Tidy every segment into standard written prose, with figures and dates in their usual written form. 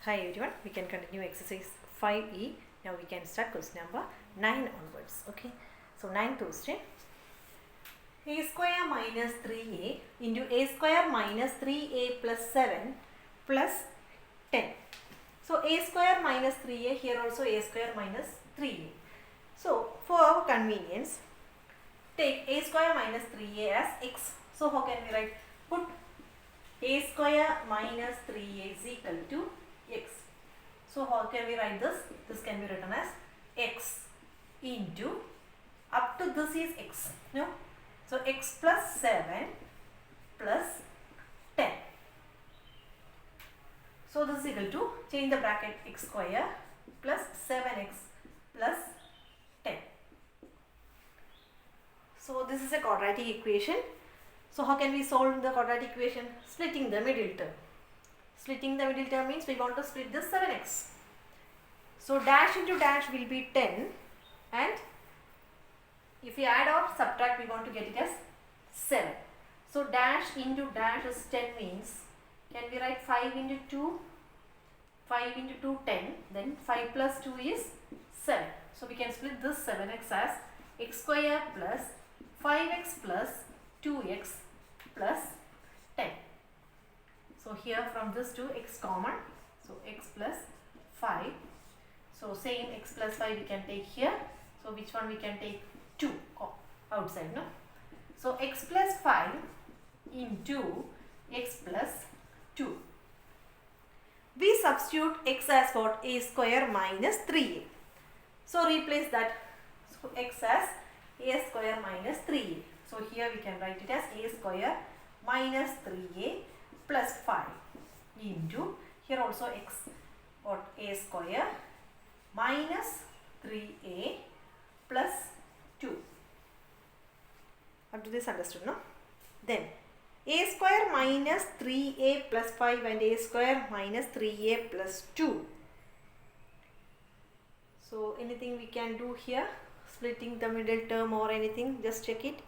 Hi everyone, we can continue exercise 5e. Now we can start question number 9 onwards. Okay, so 9th question. A square minus 3a into a square minus 3a plus 7 plus 10. So a square minus 3a, here also a square minus 3a. So for our convenience, take a square minus 3a as x. So how can we write? Put a square minus 3a is equal to x. So how can we write this? This can be written as x into, up to this is x, no? So x plus 7 plus 10. So this is equal to, change the bracket, x square plus 7x plus 10. So this is a quadratic equation. So how can we solve the quadratic equation? Splitting the middle term. Splitting the middle term means we want to split this 7x. So dash into dash will be 10, and if we add or subtract, we want to get it as 7. So dash into dash is 10 means, can we write 5 into 2? 5 into 2, 10. Then 5 plus 2 is 7. So we can split this 7x as x square plus 5x plus 2x plus 10. So here from this 2 x common. So x plus 5. So same x plus 5 we can take here. So which one we can take? 2 outside, no? So x plus 5 into x plus 2. We substitute x as what? A square minus 3a. So replace that. So x as a square minus 3a. So here we can write it as a square minus 3a plus 5 into, here also x, what? A square minus 3a plus 2. Up to this understood, no? Then a square minus 3a plus 5 and a square minus 3a plus 2. So anything we can do here? Splitting the middle term or anything? Just check it.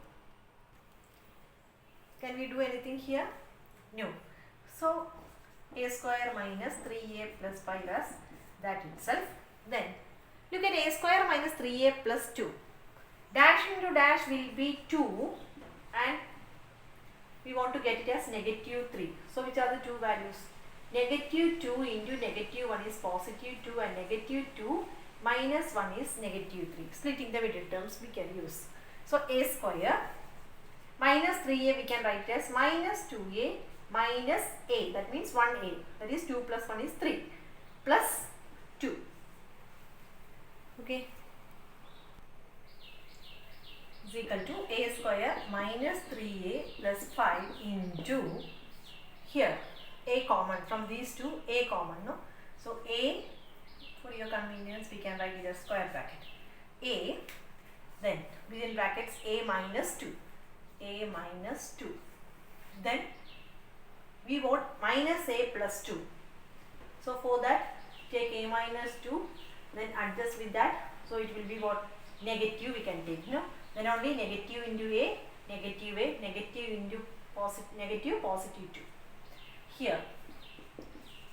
Can we do anything here? No. So a square minus 3a plus 5 as that itself. Then look at a square minus 3a plus 2. Dash into dash will be 2, and we want to get it as negative 3. So which are the two values? Negative 2 into negative 1 is positive 2, and negative 2 minus 1 is negative 3. Splitting the middle terms we can use. So a square minus 3a we can write as minus 2a minus a, that means 1a, that is 2 plus 1 is 3, plus 2. Okay, is equal to a square minus 3a plus 5 into, here a common, from these two a common, no? So a, for your convenience we can write it as square bracket a, then within brackets a minus 2, a minus 2, then we want minus a plus 2. So for that, take a minus 2, then adjust with that. So it will be what? Negative we can take, no? Then only negative into a, negative into negative, positive 2. Here,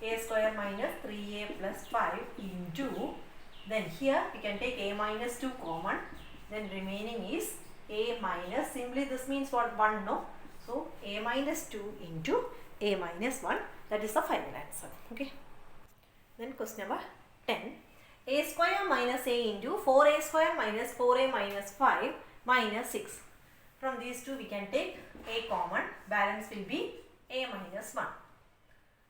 a square minus 3a plus 5 into, then here we can take a minus 2 common, then remaining is a minus, simply this means what? 1, no? So a minus 2 into a minus 1, that is the final answer. Okay. Then question number 10. A square minus a into 4a square minus 4a minus 5 minus 6. From these two we can take a common, balance will be a minus 1.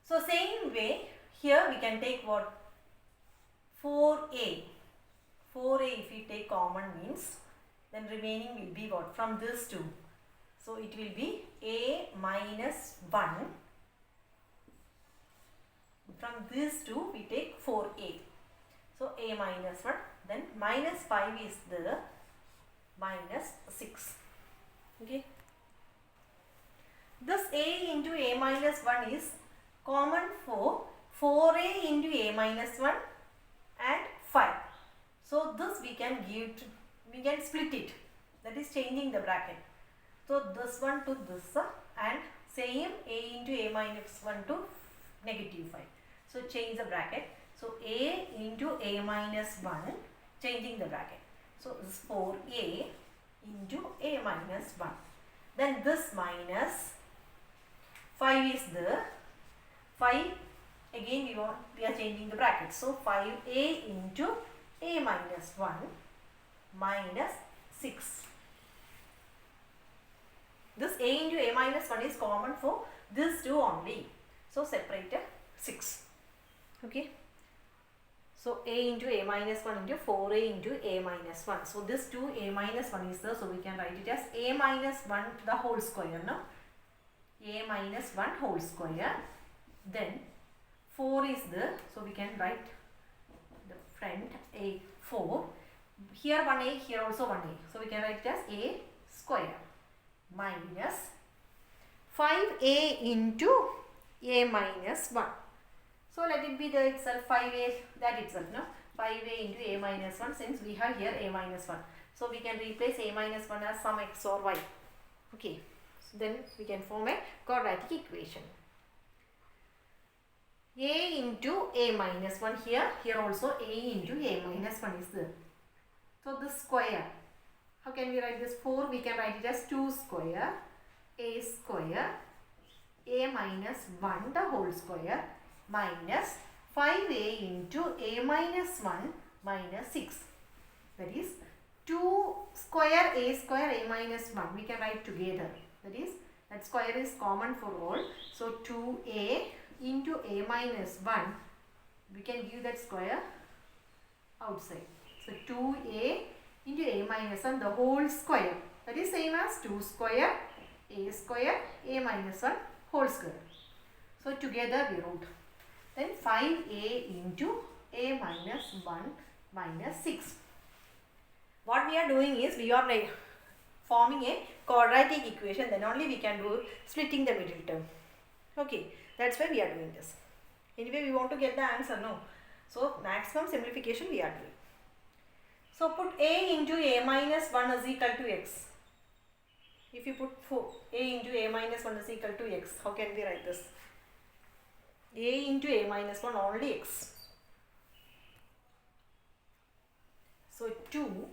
So same way, here we can take what? 4a. 4a if we take common means, then remaining will be what? From this two. So it will be a minus 1. From these two we take 4a. So a minus 1, then minus 5 is the minus 6. Okay. This a into a minus 1 is common for 4a into a minus 1 and 5. So this we can give to, we can split it, that is changing the bracket. So this one to this, and same a into a minus 1 to negative 5. So change the bracket. So a into a minus 1, changing the bracket. So this is 4a into a minus 1. Then this minus 5 is there. 5 again we are changing the bracket. So 5a into a minus 1 minus 6. This a into a minus 1 is common for this two only. So separate 6. Okay. So a into a minus 1 into 4a into a minus 1. So this 2a minus 1 is there. So we can write it as a minus 1 the whole square. No? A minus 1 whole square. Then 4 is there. So we can write the front a 4. Here 1a, here also 1a. So we can write it as a square minus 5a into a minus 1. So let it be there itself, 5a, that itself, no? 5a into a minus 1, since we have here a minus 1. So we can replace a minus 1 as some x or y. Okay. So then we can form a quadratic equation. A into a minus 1 here, here also a into a minus 1 is there. So this square, how can we write this? 4, we can write it as 2 square, a square, a minus 1 the whole square minus 5a into a minus 1 minus 6. That is 2 square a square a minus 1. We can write together. That is, that square is common for all. So 2a into a minus 1. We can give that square outside. So 2a into a minus 1 the whole square. That is same as 2 square a minus 1 whole square. So together we wrote. Then 5a into a minus 1 minus 6. What we are doing is we are forming a quadratic equation. Then only we can do splitting the middle term. Okay, that's why we are doing this. Anyway, we want to get the answer, no? So maximum simplification we are doing. So put a into a minus 1 is equal to x. If you put a into a minus 1 is equal to x, how can we write this? A into a minus 1 only x. So 2,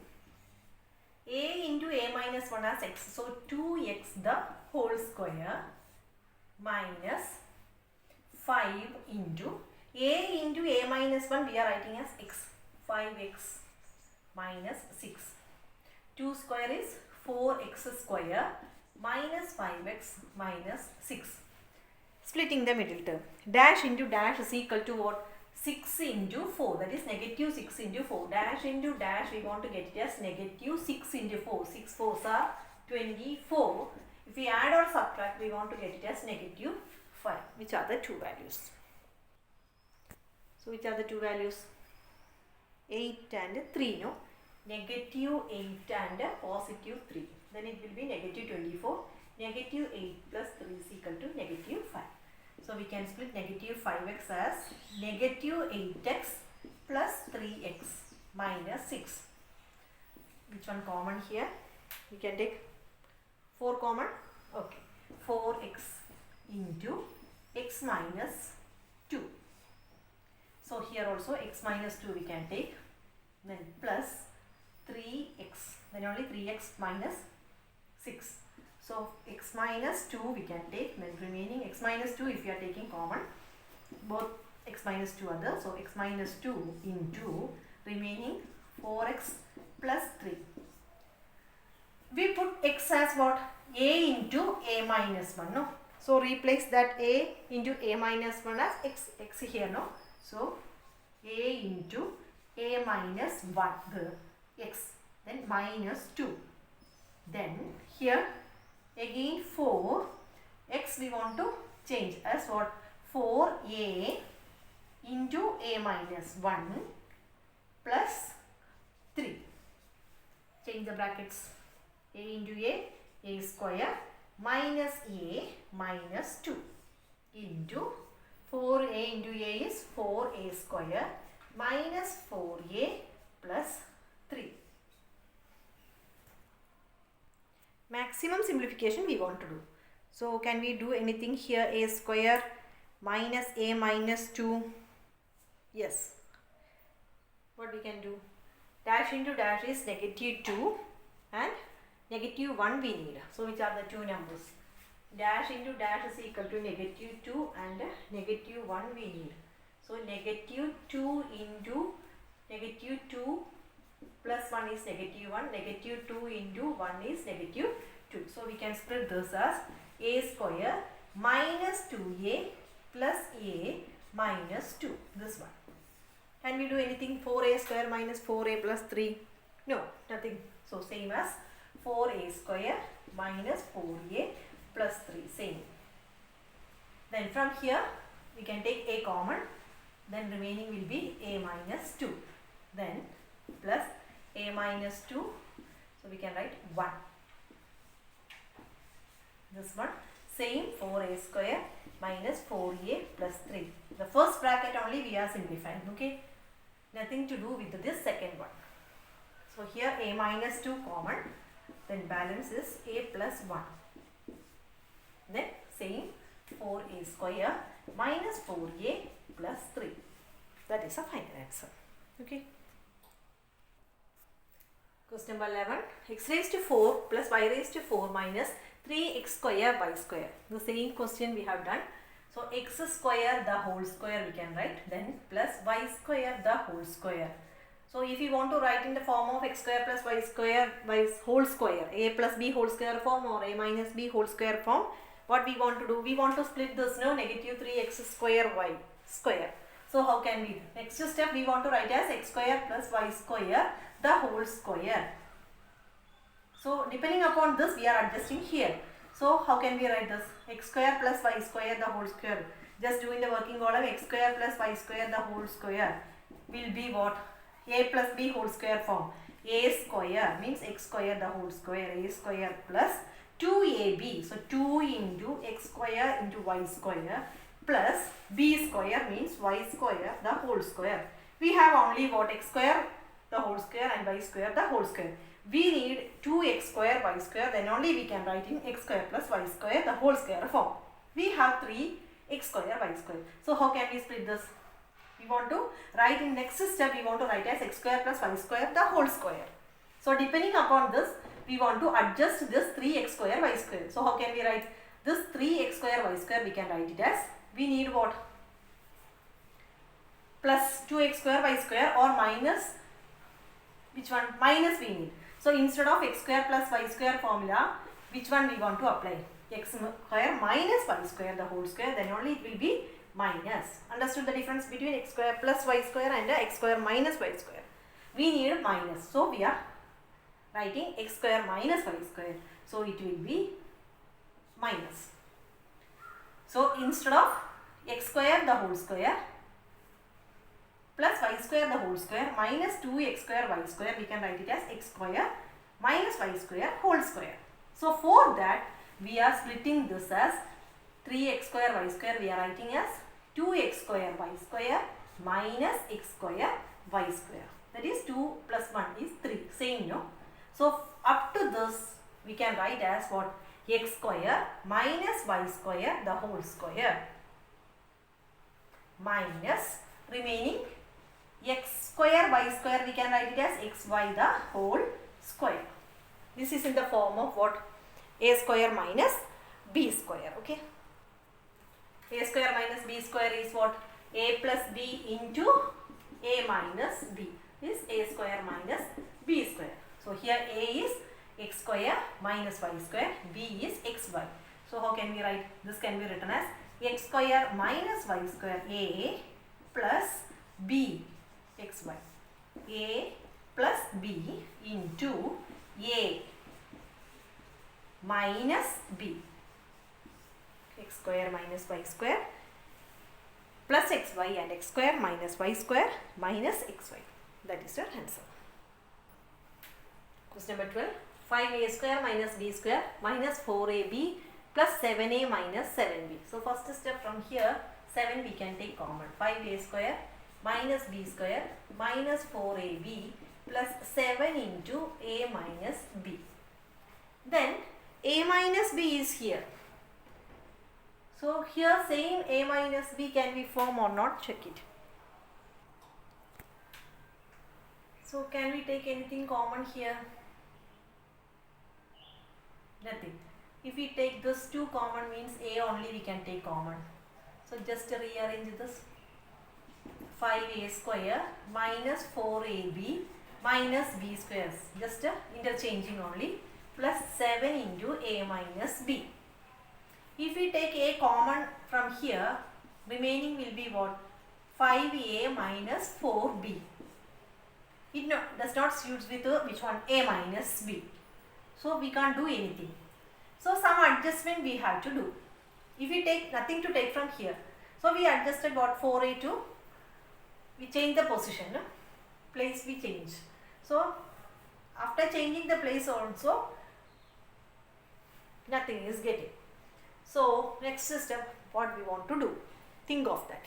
a into a minus 1 as x. So 2x the whole square minus 5 into a minus 1 we are writing as x. 5x minus 6. 2 square is 4x square minus 5x minus 6. Splitting the middle term. Dash into dash is equal to what? 6 into 4. That is negative 6 into 4. Dash into dash we want to get it as negative 6 into 4. 6 4s are 24. If we add or subtract, we want to get it as negative 5. Which are the two values? So which are the two values? 8 and 3, no? Negative 8 and positive 3. Then it will be negative 24. Negative 8 plus 3 is equal to negative 5. So we can split negative 5x as negative 8x plus 3x minus 6. Which one common here? We can take 4 common. Okay. 4x into x minus 2. So here also x minus 2 we can take. Then plus 3x. Then only 3x minus 6. So x minus 2 we can take, then remaining x minus 2 if you are taking common, both x minus 2 are there. So x minus 2 into remaining 4x plus 3. We put x as what? A into a minus 1, no? So replace that a into a minus 1 as x here, no? So a into a minus 1, the x, then minus 2. Then here again 4, x we want to change as what? 4a into a minus 1 plus 3. Change the brackets. A into a square minus a minus 2 into 4a into a is 4a square minus 4a plus 3. Maximum simplification we want to do. So can we do anything here? A square minus a minus 2 Yes. What we can do? Dash into dash is negative 2 and negative 1 we need. So which are the two numbers? Dash into dash is equal to negative 2 and negative 1 we need. So negative 2 into negative 2 plus 1 is negative 1. Negative 2 into 1 is negative 2. So we can split this as a square minus 2a plus a minus 2. This one. Can we do anything? 4a square minus 4a plus 3? No, nothing. So same as 4a square minus 4a plus 3. Same. Then from here we can take a common. Then remaining will be a minus 2. Then plus a minus 2. So we can write 1. This one. Same 4a square minus 4a plus 3. The first bracket only we are simplifying. Okay. Nothing to do with this second one. So here a minus 2 common. Then balance is a plus 1. Then same 4a square minus 4a plus 3. That is a final answer. Okay. Question number 11. X raised to 4 plus y raised to 4 minus 3x square y square. The same question we have done. So x square the whole square we can write. Then plus y square the whole square. So if you want to write in the form of x square plus y square y whole square, a plus b whole square form or a minus b whole square form, what we want to do? We want to split this, no, negative 3x square y square. So how can we do? Next step we want to write as x square plus y square the whole square. So depending upon this we are adjusting here. So how can we write this? X square plus y square the whole square. Just doing the working column, x square plus y square the whole square will be what? A plus b whole square form. A square means x square the whole square. A square plus 2ab. So 2 into x square into y square plus b square means y square the whole square. We have only what? X square the whole square and y square the whole square. We need 2x square y square, then only we can write in x square plus y square the whole square form. We have 3x square y square. So how can we split this? We want to write in next step, we want to write as x square plus y square the whole square. So depending upon this, we want to adjust this 3x square y square. So how can we write this 3x square y square? We can write it as, we need what? Plus 2x square y square or minus, which one? Minus we need. So instead of x square plus y square formula, which one we want to apply? X square minus y square the whole square, then only it will be minus. Understood the difference between x square plus y square and x square minus y square? We need minus. So we are writing x square minus y square. So it will be minus. So instead of x square the whole square plus y square the whole square minus 2x square y square, we can write it as x square minus y square whole square. So for that we are splitting this as 3x square y square, we are writing as 2x square y square minus x square y square. That is 2 plus 1 is 3. Same, no? So up to this we can write as what? X square minus y square the whole square minus remaining x square y square, we can write it as xy the whole square. This is in the form of what? A square minus b square. Okay. A square minus b square is what? A plus b into a minus b is a square minus b square. So here a is x square minus y square, b is xy. So how can we write? This can be written as x square minus y square a plus b xy. A plus b into a minus b. X square minus y square plus xy and x square minus y square minus xy. That is your answer. Question number 12. 5a square minus b square minus 4ab plus 7a minus 7b. So first step from here, 7 we can take common. 5a square minus b square minus 4ab plus 7 into a minus b. Then a minus b is here. So here same a minus b can be formed or not, check it. So can we take anything common here? Nothing. If we take this 2 common means A only we can take common. So just rearrange this. 5A square minus 4AB minus B squares. Just interchanging only. Plus 7 into A minus B. If we take A common from here, remaining will be what? 5A minus 4B. It does not suit with which one? A minus B. So we can't do anything. So some adjustment we have to do. If we take nothing to take from here, so we adjusted what? 4A to, we change the position, no? Place we change. So after changing the place also, nothing is getting. So next step, what we want to do? Think of that.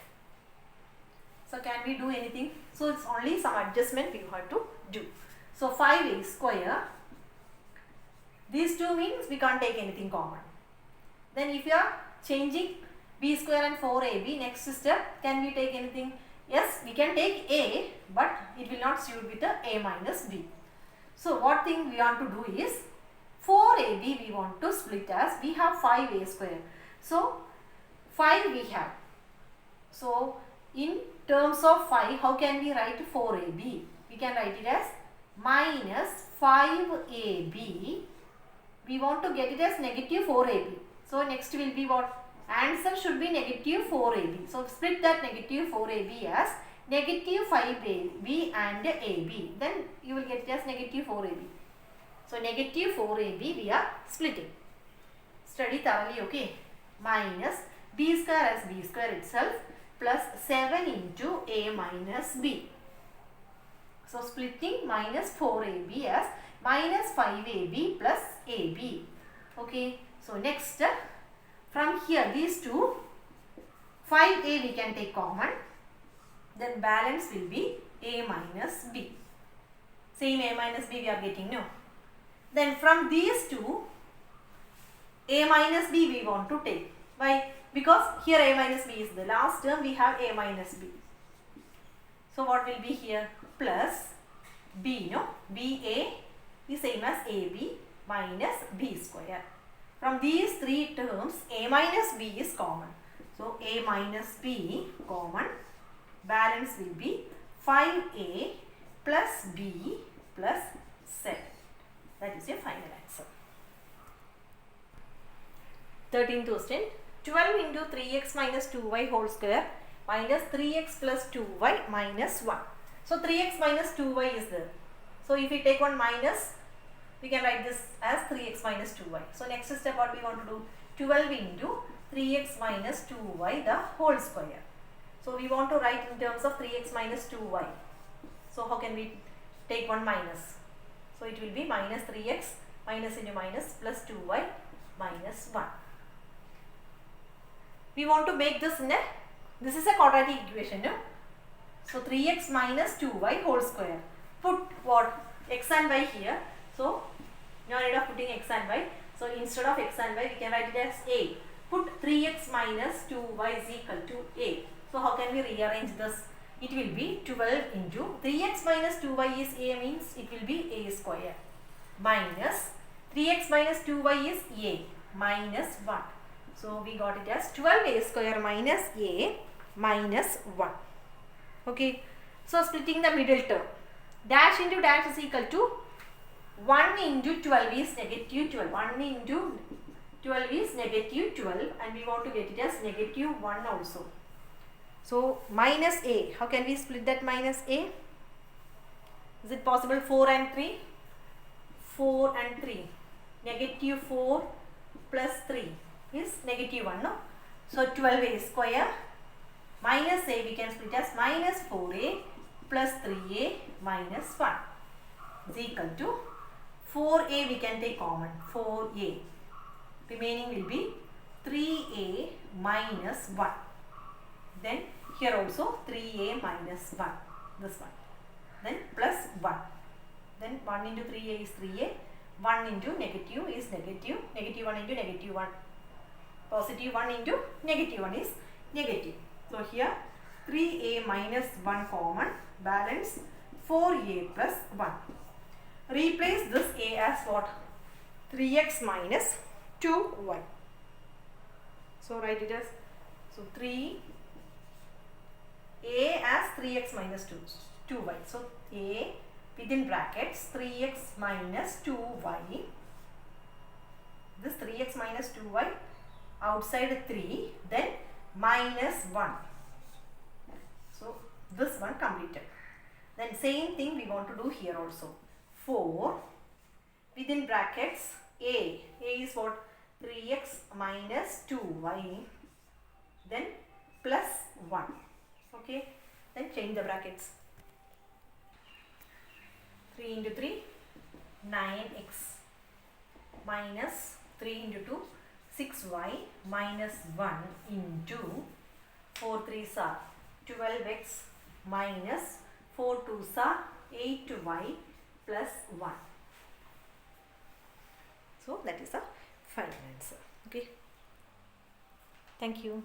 So can we do anything? So it's only some adjustment we have to do. So 5A square, these 2 means we can't take anything common. Then if you are changing B square and 4AB, next step, can we take anything? Yes, we can take A, but it will not suit with the A minus B. So what thing we want to do is, 4AB we want to split as, we have 5A square. So 5 we have. So in terms of 5, how can we write 4AB? We can write it as minus 5AB. We want to get it as negative 4AB. So next will be what? Answer should be negative 4AB. So split that negative 4AB as negative 5AB and AB. Then you will get it as negative 4AB. So negative 4AB we are splitting. Study thoroughly, okay? Minus B square as B square itself plus 7 into A minus B. So splitting minus 4AB as minus 5AB plus AB. Okay. So next, from here these 2, 5A we can take common. Then balance will be A minus B. Same A minus B we are getting, no? Then from these 2, A minus B we want to take. Why? Because here A minus B is the last term, we have A minus B. So what will be here? Plus B, no? BA is same as AB minus B square. From these 3 terms, A minus B is common. So A minus B common. Balance will be 5A plus B plus 7. That is your final answer. 13th question. 12 into 3x minus 2y whole square minus 3x plus 2y minus 1. So 3x minus 2y is there. So if we take one minus, we can write this as 3x minus 2y. So next step what we want to do? 12 into 3x minus 2y the whole square. So we want to write in terms of 3x minus 2y. So how can we take one minus? So it will be minus 3x minus into minus plus 2y minus 1. We want to make this in a, this is a quadratic equation, no? So 3x minus 2y whole square. Put what? X and y here. So no need of putting x and y. So instead of x and y, we can write it as a. Put 3x minus 2y is equal to a. So how can we rearrange this? It will be 12 into 3x minus 2y is a means it will be a square minus 3x minus 2y is a minus 1. So we got it as 12a square minus a minus 1. Okay. So splitting the middle term. Dash into dash is equal to 1 into 12 is negative 12. 1 into 12 is negative 12 and we want to get it as negative 1 also. So minus a. How can we split that minus a? Is it possible? 4 and 3? 4 and 3. Negative 4 plus 3 is negative 1, no? So 12a square minus a we can split as minus 4a plus 3a minus 1 is equal to 4a we can take common, 4a. Remaining will be 3a minus 1. Then here also 3a minus 1, this one. Then plus 1. Then 1 into 3a is 3a, 1 into negative is negative, negative 1 into negative 1. Positive 1 into negative 1 is negative. So here 3a minus 1 common, balance 4a plus 1. Replace this a as what? 3x minus 2y. So write it as, so 3a as 3x minus 2y. So a within brackets 3x minus 2y. This 3x minus 2y outside 3, then minus 1. So this one completed. Then same thing we want to do here also. 4 within brackets a is what? 3x minus 2y, then plus 1. Okay, then change the brackets. 3 into 3, 9x minus 3 into 2, 6y minus 1 into 4 3s are 12x minus 4 2s are 8y plus 1. So that is the final answer. Okay. Thank you.